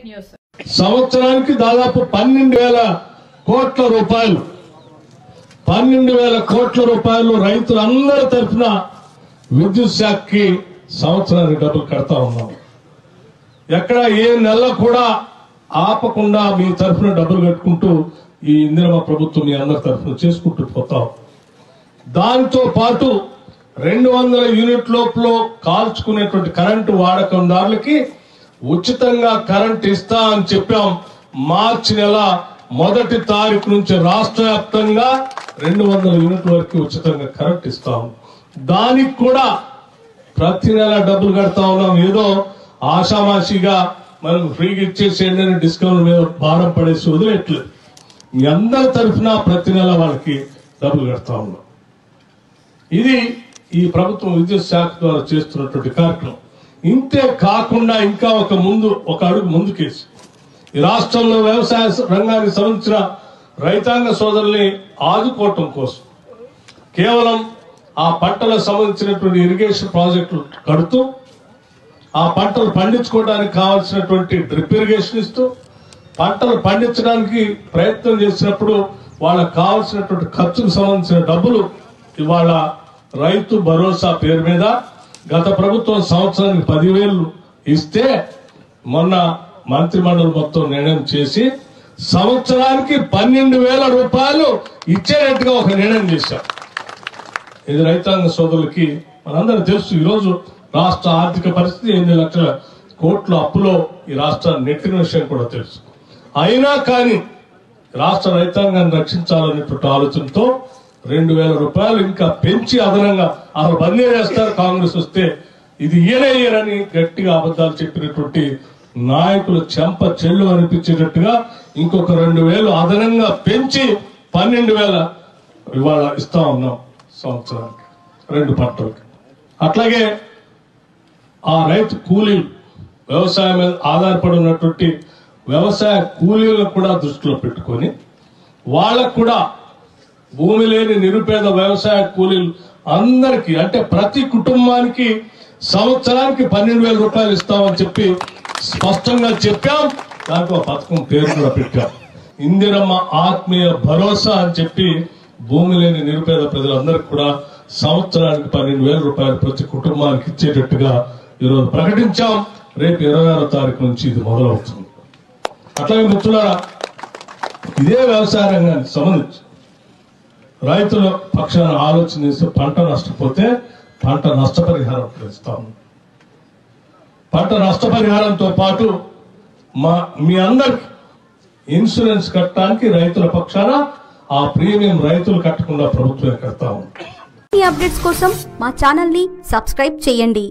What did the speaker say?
News. సంవత్సరానికి దాదాపు 12,000 కోట్ల రూపాయలు 12,000 కోట్ల రూపాయలు రైతులందరి తరఫున విద్యుత్ శాఖకి సంవత్సరానికి డబ్బులు కడతా ఉన్నాం. ఎక్కడ ఏ నెల కూడా ఆపకుండా మీ తరఫున డబ్బులు కట్టుకుంటూ ఈ ఇందిరమ్మ ప్రభుత్వం మీ అందరి తరఫున చేసుకుంటూ పోతాం. దాంతో పాటు 200 యూనిట్ లోపల కాల్చుకునేటువంటి కరెంటు వాడకందారులకి ఉచితంగా కరెంట్ ఇస్తా అని చెప్పాం. మార్చి నెల 1వ తారీఖు నుంచి రాష్ట్ర వ్యాప్తంగా 200 యూనిట్ల వరకు ఉచితంగా కరెంట్ ఇస్తాం. దానికి కూడా ప్రతి నెల డబ్బులు కడతా ఉన్నాం. ఏదో ఆషామాషిగా మనం ఫ్రీగా ఇచ్చేసేయండి అని డిస్కౌంట్ మీద భారం పడేసి వదిలేట్లేదు. మీ అందరి తరఫున ప్రతి నెల వాళ్ళకి డబ్బులు కడతా ఉన్నాం. ఇది ఈ ప్రభుత్వం విద్యుత్ శాఖ ద్వారా చేస్తున్నటువంటి కార్యక్రమం. ఇంతే కాకుండా ఇంకా ఒక అడుగు ముందుకేసి ఈ రాష్ట్రంలో వ్యవసాయ రంగానికి సంబంధించిన రైతాంగ సోదరుల్ని ఆదుకోవటం కోసం కేవలం ఆ పంటలకు సంబంధించినటువంటి ఇరిగేషన్ ప్రాజెక్టులు కడుతూ ఆ పంటలు పండించుకోవడానికి కావాల్సినటువంటి డ్రిప్ ఇరిగేషన్ ఇస్తూ పంటలు పండించడానికి ప్రయత్నం చేసినప్పుడు వాళ్ళకు కావాల్సినటువంటి ఖర్చుకు సంబంధించిన డబ్బులు ఇవాళ రైతు భరోసా పేరు మీద గత ప్రభుత్వం సంవత్సరానికి 10,000 ఇస్తే మొన్న మంత్రిమండలి మొత్తం నిర్ణయం చేసి సంవత్సరానికి 12,000 రూపాయలు ఇచ్చేటట్టుగా ఒక నిర్ణయం చేశాం. ఇది రైతాంగ సోదరులకి మనందరూ తెలుసు. ఈరోజు రాష్ట్ర ఆర్థిక పరిస్థితి 8 లక్షల కోట్ల అప్పులో ఈ రాష్ట్రాన్ని నెట్టిన విషయం కూడా తెలుసు. అయినా కానీ రాష్ట్ర రైతాంగాన్ని రక్షించాలనేటువంటి ఆలోచనతో 2,000 రూపాయలు ఇంకా పెంచి అదనంగా అసలు బందీ చేస్తారు కాంగ్రెస్ వస్తే, ఇది ఈయనని గట్టిగా అబద్దాలు చెప్పినటువంటి నాయకులు చెంప చెల్లు అనిపించేటట్టుగా ఇంకొక 2,000 అదనంగా పెంచి 12,000 ఇవాళ ఇస్తా ఉన్నాం సంవత్సరానికి 2 పంటలకి. అట్లాగే ఆ రైతు కూలీలు వ్యవసాయం మీద ఆధారపడి ఉన్నటువంటి వ్యవసాయ కూలీలను కూడా దృష్టిలో పెట్టుకొని వాళ్ళకు కూడా భూమి లేని నిరుపేద వ్యవసాయ కూలీలు అందరికీ అంటే ప్రతి కుటుంబానికి సంవత్సరానికి 12,000 రూపాయలు ఇస్తామని చెప్పి స్పష్టంగా చెప్పాం. దాంట్లో పథకం పేరు కూడా పెట్టాం. ఇందిరమ్మ ఆత్మీయ భరోసా అని చెప్పి భూమి లేని నిరుపేద ప్రజలందరికీ కూడా సంవత్సరానికి 12,000 రూపాయలు ప్రతి కుటుంబానికి ఇచ్చేటట్టుగా ఈరోజు ప్రకటించాం. రేపు 26వ తారీఖు నుంచి ఇది మొదలవుతుంది. అట్లాగే మిత్రులారా, ఇదే వ్యవసాయ రంగానికి సంబంధించి రైతుల పక్షాన ఆలోచన చేస్తే పంట నష్టపోతే పంట నష్టపరిహారం ఇస్తాము. పంట నష్టపరిహారంతో పాటు మీ అందరికి ఇన్సూరెన్స్ కట్టడానికి రైతుల పక్షాన ఆ ప్రీమియం రైతులు కట్టకుండా ప్రభుత్వమే కడతాము. ఈ అప్డేట్స్ కోసం మా ఛానల్ ని సబ్స్క్రైబ్ చేయండి.